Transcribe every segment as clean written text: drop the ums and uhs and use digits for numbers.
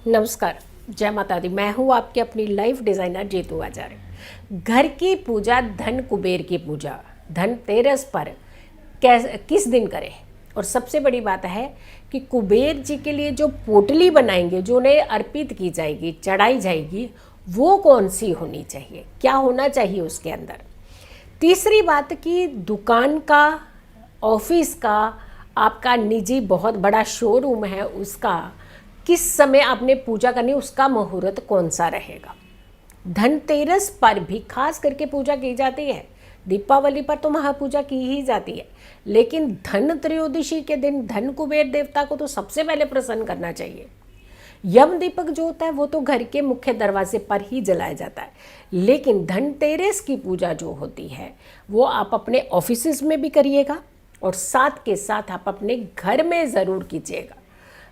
नमस्कार, जय माता दी। मैं हूँ आपकी अपनी लाइफ डिज़ाइनर जीतू आचार्य। घर की पूजा, धन कुबेर की पूजा धनतेरस पर किस दिन करें। और सबसे बड़ी बात है कि कुबेर जी के लिए जो पोटली बनाएंगे, जो उन्हें अर्पित की जाएगी, चढ़ाई जाएगी, वो कौन सी होनी चाहिए, क्या होना चाहिए उसके अंदर। तीसरी बात कि दुकान का, ऑफिस का, आपका निजी बहुत बड़ा शोरूम है, उसका किस समय आपने पूजा करनी, उसका मुहूर्त कौन सा रहेगा। धनतेरस पर भी खास करके पूजा की जाती है। दीपावली पर तो महापूजा की ही जाती है, लेकिन धन त्रयोदशी के दिन धन कुबेर देवता को तो सबसे पहले प्रसन्न करना चाहिए। यम दीपक जो होता है वो तो घर के मुख्य दरवाजे पर ही जलाया जाता है, लेकिन धनतेरस की पूजा जो होती है वो आप अपने ऑफिसेज में भी करिएगा और साथ के साथ आप अपने घर में ज़रूर कीजिएगा।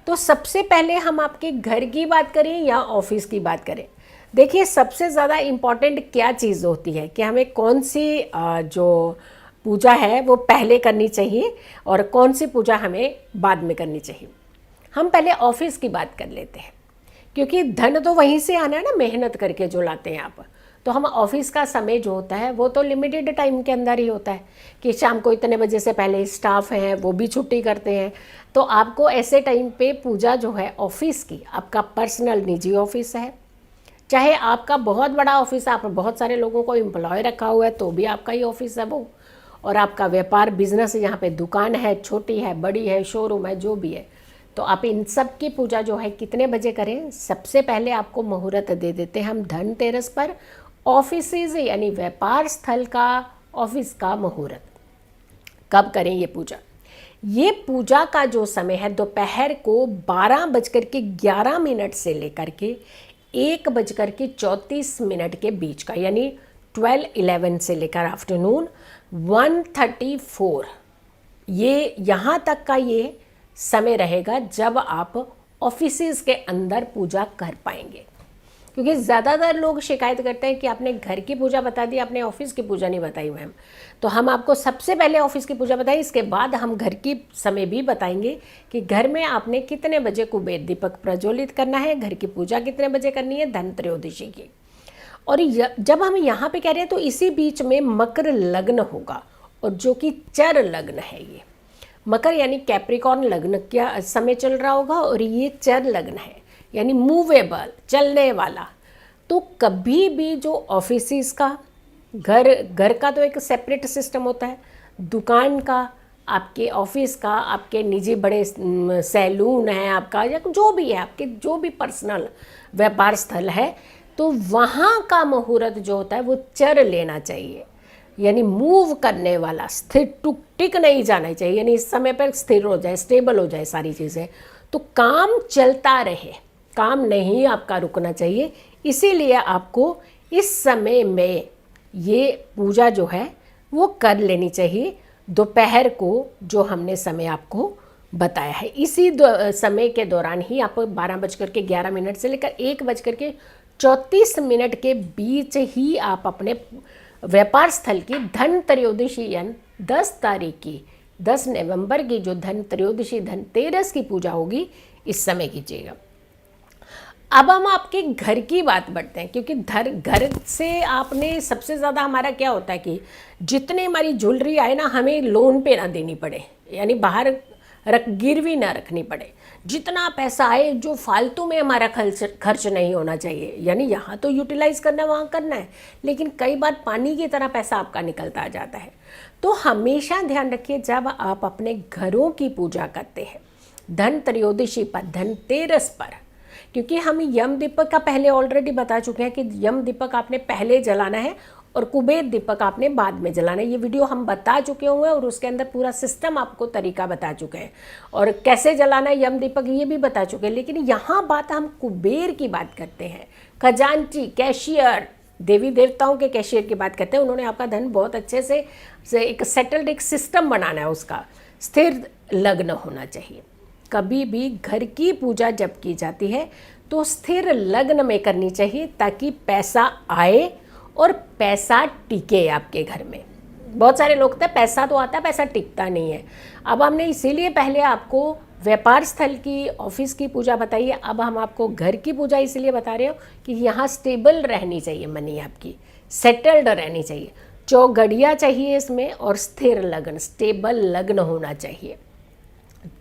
तो सबसे पहले हम आपके घर की बात करें या ऑफिस की बात करें, देखिए सबसे ज़्यादा इम्पॉर्टेंट क्या चीज़ होती है कि हमें कौन सी जो पूजा है वो पहले करनी चाहिए और कौन सी पूजा हमें बाद में करनी चाहिए। हम पहले ऑफिस की बात कर लेते हैं, क्योंकि धन तो वहीं से आना है ना, मेहनत करके जो लाते हैं आप। तो हम ऑफिस का समय जो होता है वो तो लिमिटेड टाइम के अंदर ही होता है कि शाम को इतने बजे से पहले स्टाफ हैं वो भी छुट्टी करते हैं। तो आपको ऐसे टाइम पे पूजा जो है ऑफिस की, आपका पर्सनल निजी ऑफिस है, चाहे आपका बहुत बड़ा ऑफिस है, आप बहुत सारे लोगों को एम्प्लॉय रखा हुआ है तो भी आपका ही ऑफिस है वो, और आपका व्यापार बिजनेस यहाँ पे दुकान है, छोटी है, बड़ी है, शोरूम है, जो भी है, तो आप इन सब की पूजा जो है कितने बजे करें। सबसे पहले आपको मुहूर्त दे देते हैं हम धनतेरस पर ऑफिसेज यानी व्यापार स्थल का, ऑफिस का मुहूर्त। कब करें ये पूजा। ये पूजा का जो समय है दोपहर को 12:11 से लेकर के 1:34 के बीच का, यानी 12:11 से लेकर आफ्टरनून 1:34, ये यहाँ तक का ये समय रहेगा जब आप ऑफिसेज के अंदर पूजा कर पाएंगे। क्योंकि ज़्यादातर लोग शिकायत करते हैं कि आपने घर की पूजा बता दी, आपने ऑफिस की पूजा नहीं बताई मैम। तो हम आपको सबसे पहले ऑफिस की पूजा बताई, इसके बाद हम घर की समय भी बताएंगे कि घर में आपने कितने बजे कुबेर दीपक प्रज्वलित करना है, घर की पूजा कितने बजे करनी है धन त्रयोदशी की। और जब हम यहाँ पे कह रहे हैं तो इसी बीच में मकर लग्न होगा, और जो कि चर लग्न है। ये मकर यानी कैप्रिकॉर्न लग्न का समय चल रहा होगा, और ये चर लग्न है यानी मूवेबल, चलने वाला। तो कभी भी जो ऑफिस का, घर का तो एक सेपरेट सिस्टम होता है, दुकान का, आपके ऑफिस का, आपके निजी बड़े सैलून है आपका, या जो भी है आपके जो भी पर्सनल व्यापार स्थल है, तो वहाँ का मुहूर्त जो होता है वो चर लेना चाहिए, यानी मूव करने वाला, स्थिर टिक नहीं जाना चाहिए, यानी इस समय पर स्थिर हो जाए, स्टेबल हो जाए सारी चीज़ें, तो काम चलता रहे, काम नहीं आपका रुकना चाहिए। इसीलिए आपको इस समय में ये पूजा जो है वो कर लेनी चाहिए दोपहर को, जो हमने समय आपको बताया है। इसी समय के दौरान ही आप 12:11 से लेकर 1:34 के बीच ही आप अपने व्यापार स्थल की धन त्रयोदशी यानी 10 तारीख की, 10 नवंबर की जो धन त्रयोदशी, धनतेरस की पूजा होगी, इस समय कीजिएगा। अब हम आपके घर की बात बढ़ते हैं, क्योंकि घर से आपने सबसे ज़्यादा हमारा क्या होता है कि जितने हमारी ज्वेलरी आए ना, हमें लोन पे ना देनी पड़े, यानी बाहर गिरवी ना रखनी पड़े। जितना पैसा आए जो फालतू में हमारा खर्च नहीं होना चाहिए, यानी यहाँ तो यूटिलाइज करना, वहाँ करना है, लेकिन कई बार पानी की तरह पैसा आपका निकलता जाता है। तो हमेशा ध्यान रखिए जब आप अपने घरों की पूजा करते हैं धन त्रयोदशी पर, धनतेरस पर, क्योंकि हम यम दीपक का पहले ऑलरेडी बता चुके हैं कि यम दीपक आपने पहले जलाना है और कुबेर दीपक आपने बाद में जलाना है। ये वीडियो हम बता चुके हुए हैं और उसके अंदर पूरा सिस्टम आपको तरीका बता चुके हैं, और कैसे जलाना है यम दीपक ये भी बता चुके हैं। लेकिन यहाँ बात हम कुबेर की बात करते हैं, खजांची, कैशियर, देवी देवताओं के कैशियर की बात करते हैं। उन्होंने आपका धन बहुत अच्छे से एक सेटल्ड एक सिस्टम बनाना है, उसका स्थिर लग्न होना चाहिए। कभी भी घर की पूजा जब की जाती है तो स्थिर लग्न में करनी चाहिए, ताकि पैसा आए और पैसा टिके आपके घर में। बहुत सारे लोग कहते हैं पैसा तो आता है, पैसा टिकता नहीं है। अब हमने इसीलिए पहले आपको व्यापार स्थल की, ऑफिस की पूजा बताइए। अब हम आपको घर की पूजा इसलिए बता रहे हो कि यहाँ स्टेबल रहनी चाहिए, मनी आपकी सेटल्ड रहनी चाहिए, चौगड़िया चाहिए इसमें, और स्थिर लग्न, स्टेबल लग्न होना चाहिए,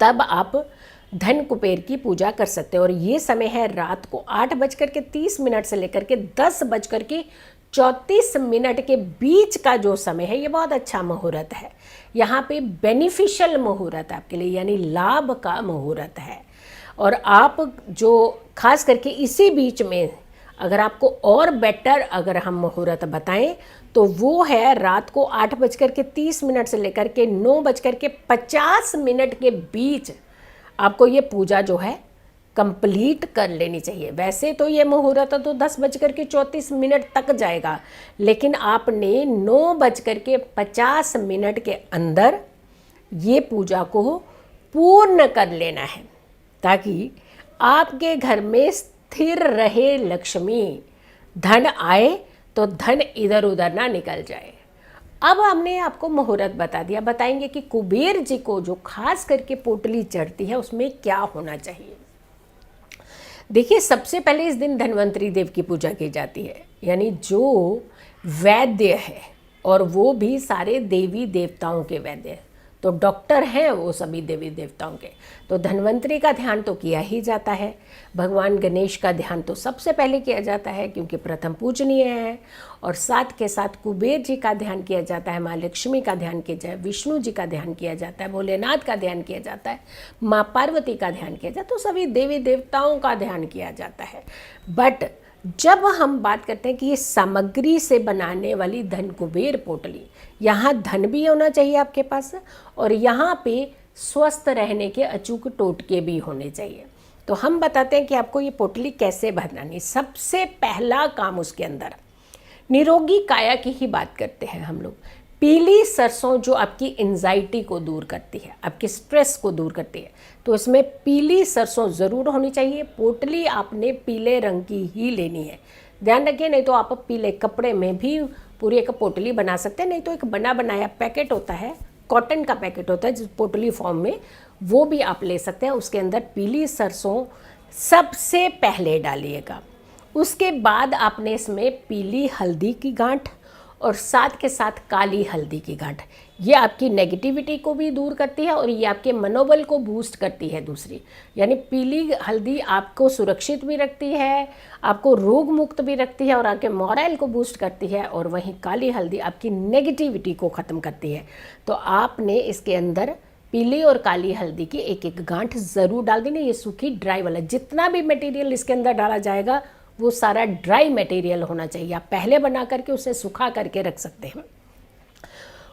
तब आप धन कुबेर की पूजा कर सकते हो। और ये समय है रात को 8:30 से लेकर के 10:34 के बीच का जो समय है, ये बहुत अच्छा मुहूर्त है। यहाँ पे बेनिफिशियल मुहूर्त है आपके लिए, यानी लाभ का मुहूर्त है। और आप जो खास करके इसी बीच में अगर आपको और बेटर अगर हम मुहूर्त बताएं तो वो है रात को 8:30 से लेकर के 9:50 के बीच आपको ये पूजा जो है कंप्लीट कर लेनी चाहिए। वैसे तो ये मुहूर्त तो 10:34 तक जाएगा, लेकिन आपने 9:50 के अंदर ये पूजा को पूर्ण कर लेना है, ताकि आपके घर में स्थिर रहे लक्ष्मी, धन आए तो धन इधर उधर ना निकल जाए। अब हमने आपको मुहूर्त बता दिया, बताएंगे कि कुबेर जी को जो खास करके पोटली चढ़ती है उसमें क्या होना चाहिए। देखिए, सबसे पहले इस दिन धन्वंतरी देव की पूजा की जाती है, यानी जो वैद्य है, और वो भी सारे देवी देवताओं के वैद्य, तो डॉक्टर हैं वो सभी देवी देवताओं के, तो धन्वंतरी का ध्यान तो किया ही जाता है। भगवान गणेश का ध्यान तो सबसे पहले किया जाता है क्योंकि प्रथम पूजनीय है, और साथ के साथ कुबेर जी का ध्यान किया जाता है, माँ लक्ष्मी का ध्यान किया जाए, विष्णु जी का ध्यान किया जाता है, भोलेनाथ का ध्यान किया जाता है, माँ पार्वती का ध्यान किया जाता है, तो सभी देवी देवताओं का ध्यान किया जाता है। बट जब हम बात करते हैं कि ये सामग्री से बनाने वाली धन कुबेर पोटली, यहाँ धन भी होना चाहिए आपके पास, और यहाँ पे स्वस्थ रहने के अचूक टोटके भी होने चाहिए। तो हम बताते हैं कि आपको ये पोटली कैसे बनानी। सबसे पहला काम उसके अंदर निरोगी काया की ही बात करते हैं हम लोग। पीली सरसों जो आपकी एंजाइटी को दूर करती है, आपके स्ट्रेस को दूर करती है, तो इसमें पीली सरसों ज़रूर होनी चाहिए। पोटली आपने पीले रंग की ही लेनी है, ध्यान रखिए, नहीं तो आप पीले कपड़े में भी पूरी एक पोटली बना सकते हैं, नहीं तो एक बना बनाया पैकेट होता है, कॉटन का पैकेट होता है जिस पोटली फॉर्म में, वो भी आप ले सकते हैं। उसके अंदर पीली सरसों सबसे पहले डालिएगा। उसके बाद आपने इसमें पीली हल्दी की गांठ और साथ के साथ काली हल्दी की गांठ, ये आपकी नेगेटिविटी को भी दूर करती है और ये आपके मनोबल को बूस्ट करती है। दूसरी यानी पीली हल्दी आपको सुरक्षित भी रखती है, आपको रोग मुक्त भी रखती है और आपके मोरल को बूस्ट करती है, और वहीं काली हल्दी आपकी नेगेटिविटी को ख़त्म करती है। तो आपने इसके अंदर पीली और काली हल्दी की एक एक गांठ ज़रूर डाल देनी। ये सूखी ड्राई वाला, जितना भी मटेरियल इसके अंदर डाला जाएगा वो सारा ड्राई मटेरियल होना चाहिए। आप पहले बना करके उसे सुखा करके रख सकते हैं।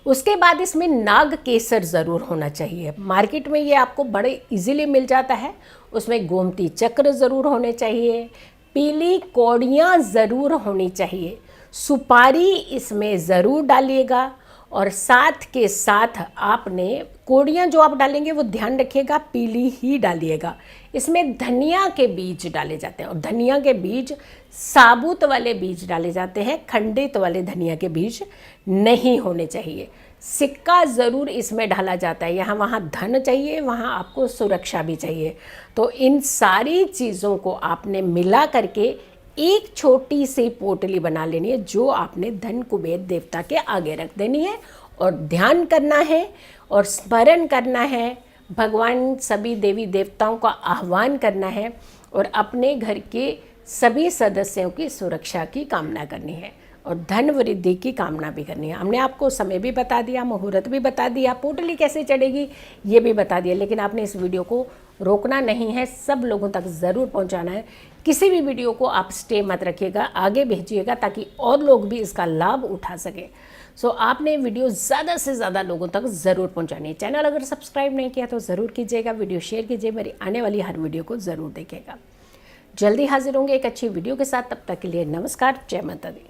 उसके बाद इसमें नाग केसर ज़रूर होना चाहिए। मार्केट में ये आपको बड़े इजीली मिल जाता है। उसमें गोमती चक्र ज़रूर होने चाहिए, पीली कौड़ियाँ ज़रूर होनी चाहिए, सुपारी इसमें ज़रूर डालिएगा, और साथ के साथ आपने कौड़ियाँ जो आप डालेंगे वो ध्यान रखिएगा पीली ही डालिएगा। इसमें धनिया के बीज डाले जाते हैं, और धनिया के बीज साबुत वाले बीज डाले जाते हैं, खंडित वाले धनिया के बीज नहीं होने चाहिए। सिक्का ज़रूर इसमें डाला जाता है, यहाँ वहाँ धन चाहिए, वहाँ आपको सुरक्षा भी चाहिए। तो इन सारी चीज़ों को आपने मिला करके एक छोटी सी पोटली बना लेनी है, जो आपने धन कुबेर देवता के आगे रख देनी है, और ध्यान करना है और स्मरण करना है, भगवान सभी देवी देवताओं का आह्वान करना है, और अपने घर के सभी सदस्यों की सुरक्षा की कामना करनी है, और धन वृद्धि की कामना भी करनी है। हमने आपको समय भी बता दिया, मुहूर्त भी बता दिया, पोटली कैसे चढ़ेगी ये भी बता दिया, लेकिन आपने इस वीडियो को रोकना नहीं है, सब लोगों तक ज़रूर पहुंचाना है। किसी भी वीडियो को आप स्टे मत रखिएगा, आगे भेजिएगा ताकि और लोग भी इसका लाभ उठा सके। सो आपने वीडियो ज़्यादा से ज़्यादा लोगों तक ज़रूर पहुंचानी है। चैनल अगर सब्सक्राइब नहीं किया तो ज़रूर कीजिएगा, वीडियो शेयर कीजिए, मेरी आने वाली हर वीडियो को ज़रूर देखिएगा। जल्दी हाजिर होंगे एक अच्छी वीडियो के साथ, तब तक के लिए नमस्कार, जय माता दी।